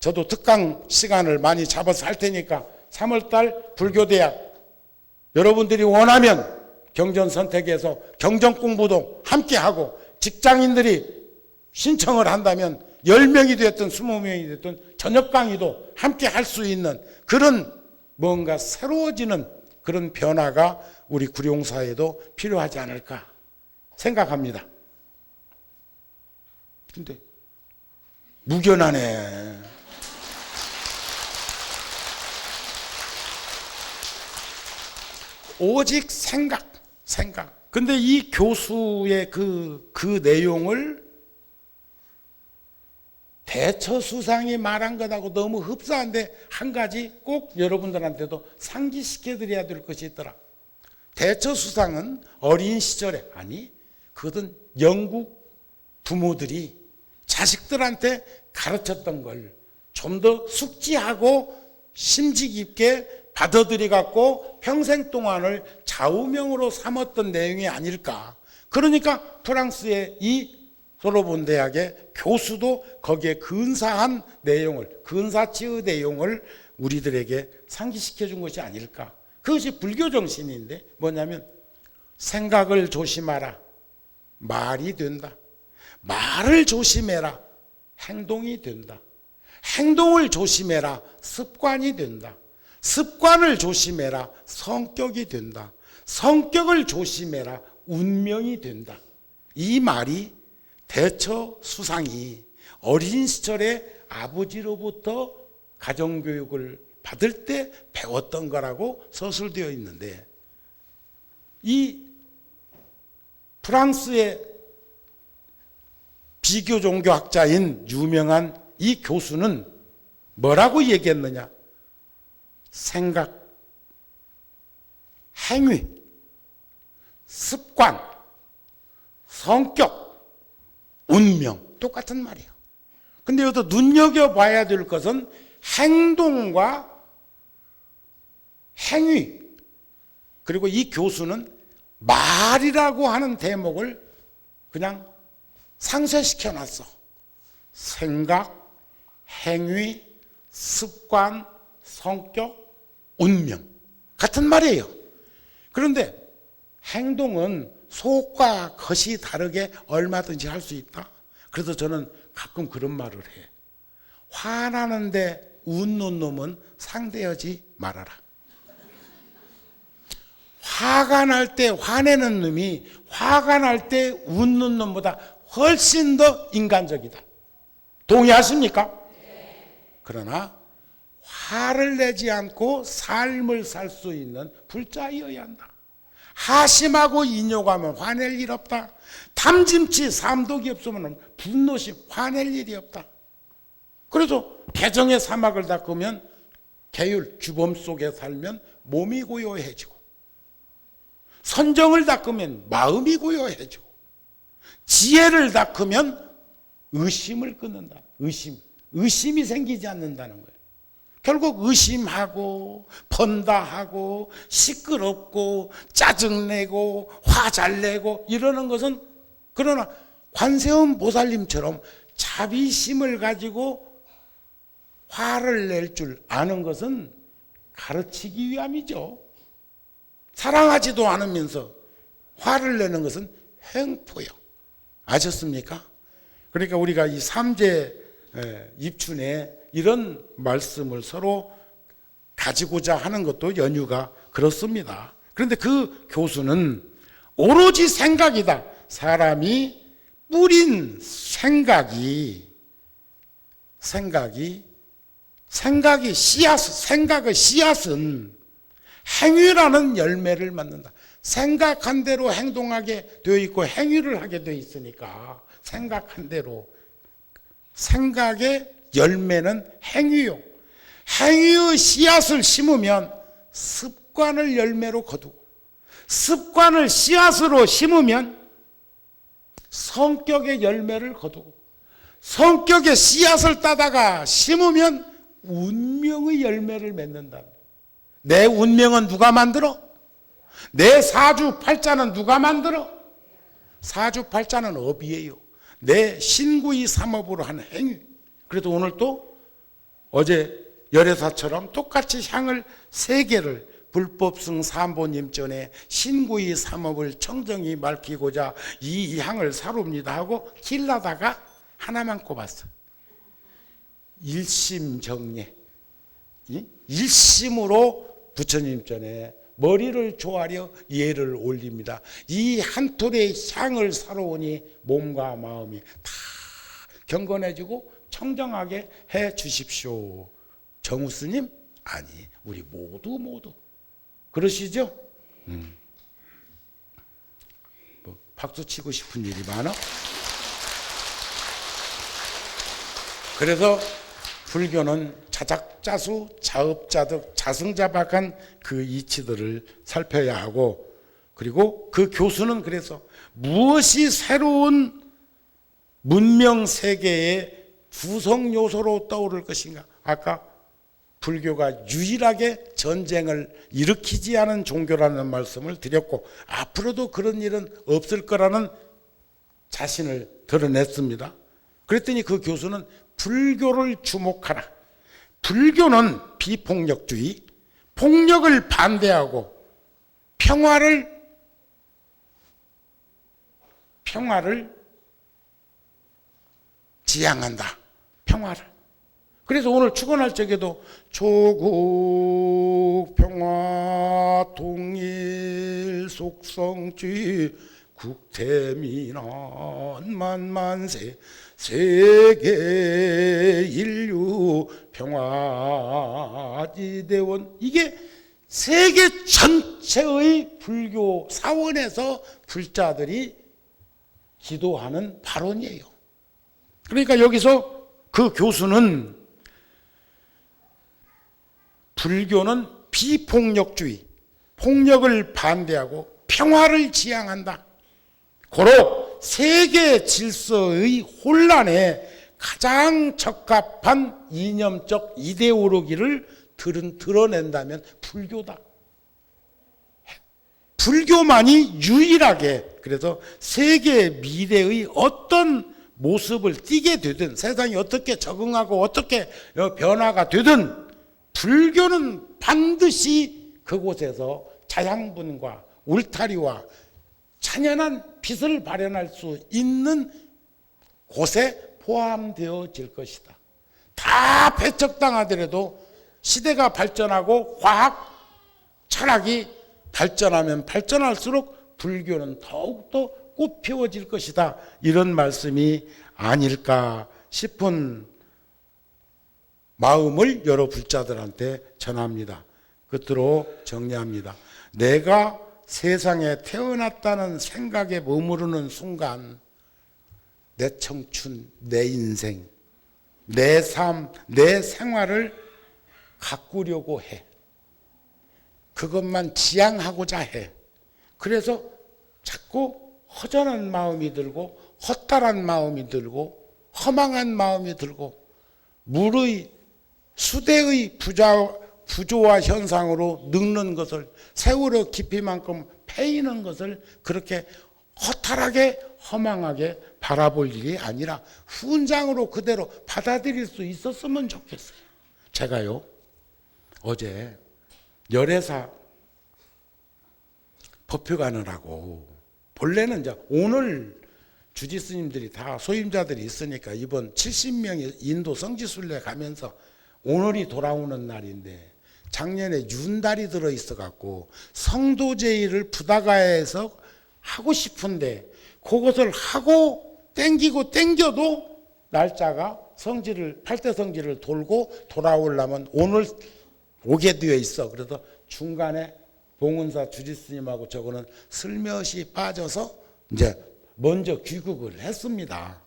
저도 특강 시간을 많이 잡아서 할 테니까 3월달 불교대학 여러분들이 원하면 경전 선택해서 경전 공부도 함께 하고 직장인들이 신청을 한다면 10명이 됐든 20명이 됐든 저녁 강의도 함께 할 수 있는 그런 뭔가 새로워지는 그런 변화가 우리 구룡사에도 필요하지 않을까 생각합니다. 근데 무견하네. 오직 생각. 근데 이 교수의 그 내용을 대처수상이 말한 것하고 너무 흡사한데 한 가지 꼭 여러분들한테도 상기시켜 드려야 될 것이 있더라. 대처수상은 어린 시절에, 아니 그것은 영국 부모들이 자식들한테 가르쳤던 걸 좀 더 숙지하고 심지 깊게 받아들여 갖고 평생 동안을 좌우명으로 삼았던 내용이 아닐까. 그러니까 프랑스의 이 소르본 대학의 교수도 거기에 근사한 내용을, 근사치의 내용을 우리들에게 상기시켜 준 것이 아닐까. 그것이 불교 정신인데 뭐냐면 생각을 조심하라. 말이 된다. 말을 조심해라. 행동이 된다. 행동을 조심해라. 습관이 된다. 습관을 조심해라. 성격이 된다. 성격을 조심해라. 운명이 된다. 이 말이 대처수상이 어린 시절에 아버지로부터 가정교육을 받을 때 배웠던 거라고 서술되어 있는데, 이 프랑스의 비교 종교학자인 유명한 이 교수는 뭐라고 얘기했느냐? 생각, 행위, 습관, 성격, 운명, 똑같은 말이에요. 근데 여기서 눈여겨봐야 될 것은 행동과 행위, 그리고 이 교수는 말이라고 하는 대목을 그냥 상쇄시켜 놨어. 생각, 행위, 습관, 성격, 운명, 같은 말이에요. 그런데 행동은 속과 겉이 다르게 얼마든지 할 수 있다. 그래서 저는 가끔 그런 말을 해. 화나는데 웃는 놈은 상대하지 말아라. 화가 날 때 화내는 놈이 화가 날 때 웃는 놈보다 훨씬 더 인간적이다. 동의하십니까? 그러나 화를 내지 않고 삶을 살 수 있는 불자여야 한다. 하심하고 인욕하면 화낼 일 없다. 탐짐치 삼독이 없으면 분노심 화낼 일이 없다. 그래서 개정의 사막을 닦으면 계율 주범 속에 살면 몸이 고요해지고, 선정을 닦으면 마음이 고요해지고, 지혜를 닦으면 의심을 끊는다. 의심이 생기지 않는다는 거예요. 결국 의심하고 번다하고 시끄럽고 짜증내고 화 잘내고 이러는 것은, 그러나 관세음 보살님처럼 자비심을 가지고 화를 낼 줄 아는 것은 가르치기 위함이죠. 사랑하지도 않으면서 화를 내는 것은 횡포요. 아셨습니까? 그러니까 우리가 이 삼재 입춘에 이런 말씀을 서로 가지고자 하는 것도 연유가 그렇습니다. 그런데 그 교수는 오로지 생각이다. 사람이 뿌린 생각의 생각의 씨앗은 행위라는 열매를 맺는다. 생각한 대로 행동하게 되어 있고 행위를 하게 되어 있으니까 생각한 대로, 생각의 열매는 행위요. 행위의 씨앗을 심으면 습관을 열매로 거두고, 습관을 씨앗으로 심으면 성격의 열매를 거두고, 성격의 씨앗을 따다가 심으면 운명의 열매를 맺는다. 내 운명은 누가 만들어? 내 사주팔자는 누가 만들어? 사주팔자는 업이에요. 내 신구이 삼업으로 하는 행위. 그래도 오늘 또 어제 열애사처럼 똑같이 향을 3개를 불법승 삼보님 전에 신구이 삼업을 청정히 밝히고자 이 향을 사룹니다 하고 길라다가 하나만 꼽았어. 일심정예, 일심으로 부처님 전에 머리를 조아려 예를 올립니다. 이 한 톨의 향을 사러오니 몸과 마음이 다 경건해지고 청정하게 해 주십시오. 정우 스님? 아니, 우리 모두 그러시죠? 뭐 박수 치고 싶은 일이 많아? 그래서 불교는 자작자수, 자업자득, 자승자박한 그 이치들을 살펴야 하고, 그리고 그 교수는 그래서 무엇이 새로운 문명 세계의 구성 요소로 떠오를 것인가? 아까 불교가 유일하게 전쟁을 일으키지 않은 종교라는 말씀을 드렸고, 앞으로도 그런 일은 없을 거라는 자신을 드러냈습니다. 그랬더니 그 교수는 불교를 주목하라. 불교는 비폭력주의, 폭력을 반대하고 평화를 지향한다. 평화를. 그래서 오늘 축원할 적에도 조국 평화 통일 속성주의 국태민안 만만세 세계 인류 평화지대원, 이게 세계 전체의 불교 사원에서 불자들이 기도하는 발언이에요. 그러니까 여기서 그 교수는 불교는 비폭력주의, 폭력을 반대하고 평화를 지향한다. 고로 세계 질서의 혼란에 가장 적합한 이념적 이데올로기를 드러낸다면 불교다. 불교만이 유일하게, 그래서 세계 미래의 어떤 모습을 띠게 되든, 세상이 어떻게 적응하고 어떻게 변화가 되든, 불교는 반드시 그곳에서 자양분과 울타리와 찬연한 빛을 발현할 수 있는 곳에 포함되어질 것이다. 다 배척당하더라도 시대가 발전하고 과학, 철학이 발전하면 발전할수록 불교는 더욱더 꽃피워질 것이다. 이런 말씀이 아닐까 싶은 마음을 여러 불자들한테 전합니다. 끝으로 정리합니다. 내가 세상에 태어났다는 생각에 머무르는 순간 내 청춘, 내 인생, 내 삶, 내 생활을 가꾸려고 해. 그것만 지향하고자 해. 그래서 자꾸 허전한 마음이 들고 헛달한 마음이 들고 허망한 마음이 들고 물의 수대의 부조화 현상으로 늙는 것을, 세월의 깊이만큼 패이는 것을 그렇게 허탈하게 허망하게 바라볼 일이 아니라 훈장으로 그대로 받아들일 수 있었으면 좋겠어요. 제가요, 어제 열애사 법회 가느라고, 본래는 이제 오늘 주지 스님들이 다 소임자들이 있으니까 이번 70명이 인도 성지순례 가면서 오늘이 돌아오는 날인데, 작년에 윤달이 들어있어 갖고 성도제의를 부다가에서 하고 싶은데 그것을 하고 땡겨도 날짜가 성지를 8대 성지를 돌고 돌아오려면 오늘 오게 되어 있어. 그래서 중간에 봉은사 주지스님하고 저거는 슬며시 빠져서 이제 먼저 귀국을 했습니다.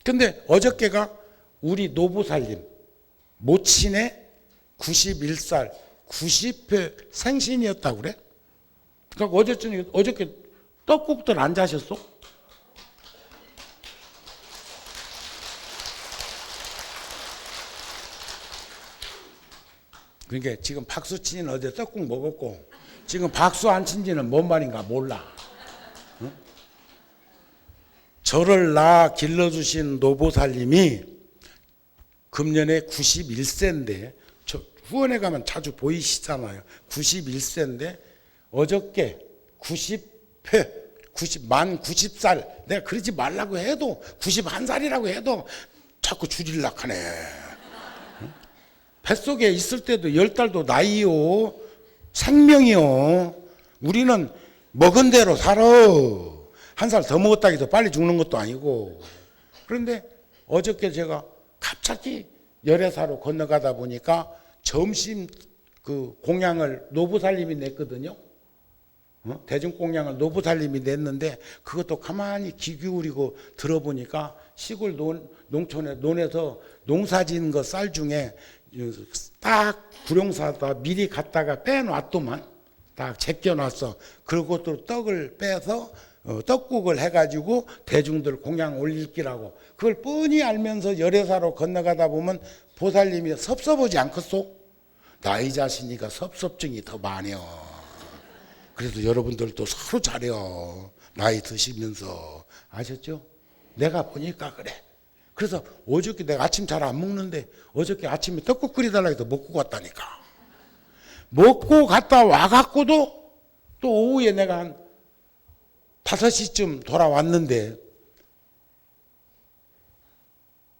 근데 어저께가 우리 노부살님 모친의 91살 90회 생신이었다고 그래? 그러니까 어저께 떡국들 안 자셨어? 그러니까 지금 박수 치는 어제 떡국 먹었고, 지금 박수 안 친지는 뭔 말인가 몰라. 응? 저를 낳아 길러주신 노보살님이 금년에 91세인데, 저 후원에 가면 자주 보이시잖아요. 91세인데 어저께 90회, 만 90살, 내가 그러지 말라고 해도 91살이라고 해도 자꾸 줄이려고 하네. 뱃속에 있을 때도 10달도 나이요. 생명이요. 우리는 먹은 대로 살아. 한 살 더 먹었다고 해서 빨리 죽는 것도 아니고. 그런데 어저께 제가 갑자기 열애사로 건너가다 보니까 점심 그 공양을 노부살림이 냈거든요. 대중공양을 노부살림이 냈는데 그것도 가만히 귀 기울이고 들어보니까 시골 농촌에 논에서 농사진 거 쌀 중에 딱 구룡사다 미리 갖다가 빼놨더만 딱 제껴놨어. 그리고 또 떡을 빼서 떡국을 해가지고 대중들 공양 올릴 기라고. 그걸 뻔히 알면서 열애사로 건너가다 보면 보살님이 섭섭하지 않겠소? 나이 자신이가 섭섭증이 더 많여. 그래도 여러분들도 서로 잘해요. 나이 드시면서. 아셨죠? 내가 보니까 그래. 그래서 어저께 내가 아침 잘 안 먹는데 어저께 아침에 떡국 끓여달라고 해서 먹고 갔다니까. 먹고 갔다 와갖고도 또 오후에 내가 한 5시쯤 돌아왔는데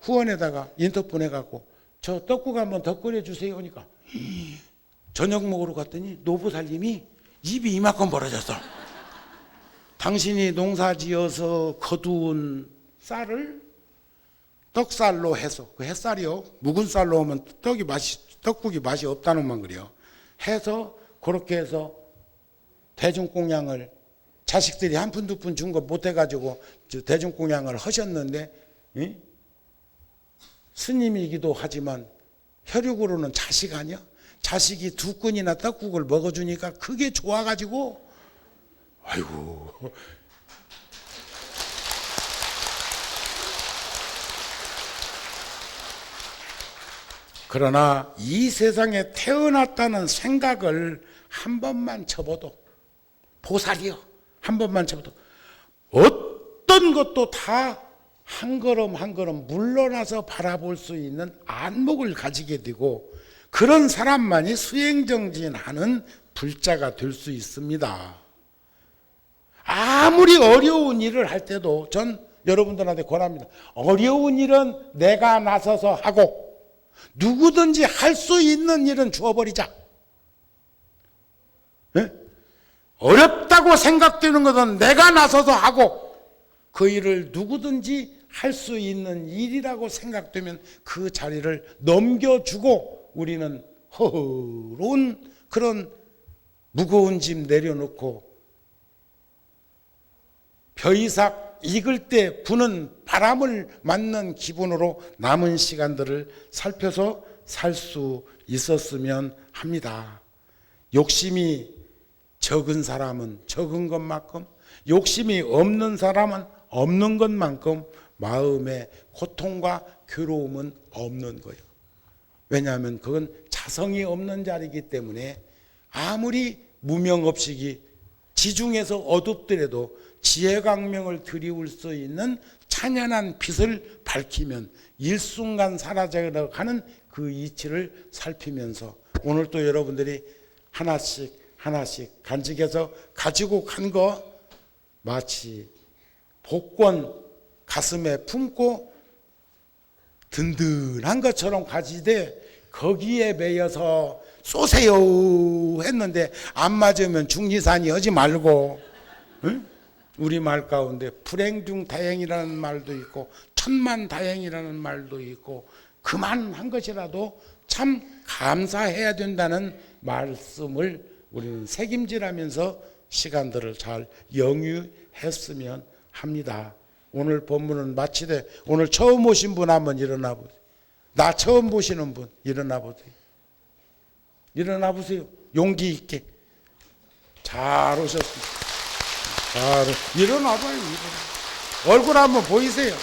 후원에다가 인터폰 해갖고 저 떡국 한번 더 끓여주세요 하니까 저녁 먹으러 갔더니 노부살님이 입이 이만큼 벌어졌어. 당신이 농사지어서 거두은 쌀을 떡쌀로 해서 그 햇쌀이요. 묵은 쌀로 하면 떡국이 맛이 없다는 말 그래요. 해서 그렇게 해서 대중공양을 자식들이 한 푼 두 푼 준 거 못해가지고 대중공양을 하셨는데 스님이기도 하지만 혈육으로는 자식 아니야? 자식이 2건이나 떡국을 먹어주니까 그게 좋아가지고 아이고 그러나 이 세상에 태어났다는 생각을 한 번만 접어도 보살이요. 한 번만 접어도 어떤 것도 다 한 걸음 한 걸음 물러나서 바라볼 수 있는 안목을 가지게 되고 그런 사람만이 수행정진하는 불자가 될 수 있습니다. 아무리 어려운 일을 할 때도 전 여러분들한테 권합니다. 어려운 일은 내가 나서서 하고 누구든지 할 수 있는 일은 주어버리자. 네? 어렵다고 생각되는 것은 내가 나서서 하고 그 일을 누구든지 할 수 있는 일이라고 생각되면 그 자리를 넘겨주고 우리는 허허로운 그런 무거운 짐 내려놓고 벼이삭 익을 때 부는 바람을 맞는 기분으로 남은 시간들을 살펴서 살 수 있었으면 합니다. 욕심이 적은 사람은 적은 것만큼 욕심이 없는 사람은 없는 것만큼 마음의 고통과 괴로움은 없는 거예요. 왜냐하면 그건 자성이 없는 자리이기 때문에 아무리 무명업식이 지중에서 어둡더라도 지혜광명을 드리울 수 있는 찬연한 빛을 밝히면 일순간 사라져가는 그 이치를 살피면서 오늘 또 여러분들이 하나씩 간직해서 가지고 간 거 마치 복권 가슴에 품고 든든한 것처럼 가지되 거기에 매여서 쏘세요 했는데 안 맞으면 중리산이 하지 말고 응? 우리 말 가운데 불행중다행이라는 말도 있고 천만다행이라는 말도 있고 그만한 것이라도 참 감사해야 된다는 말씀을 우리는 책임지라면서 시간들을 잘 영유했으면 합니다. 오늘 본문은 마치되 오늘 처음 오신 분 한번 일어나 보세요. 나 처음 보시는 분 일어나 보세요. 일어나 보세요. 용기 있게. 잘 오셨습니다. 일어나 봐요. 얼굴 한번 보이세요.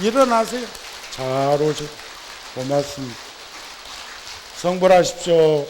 일어나세요. 잘 오셨습니다. 고맙습니다. 성불하십시오.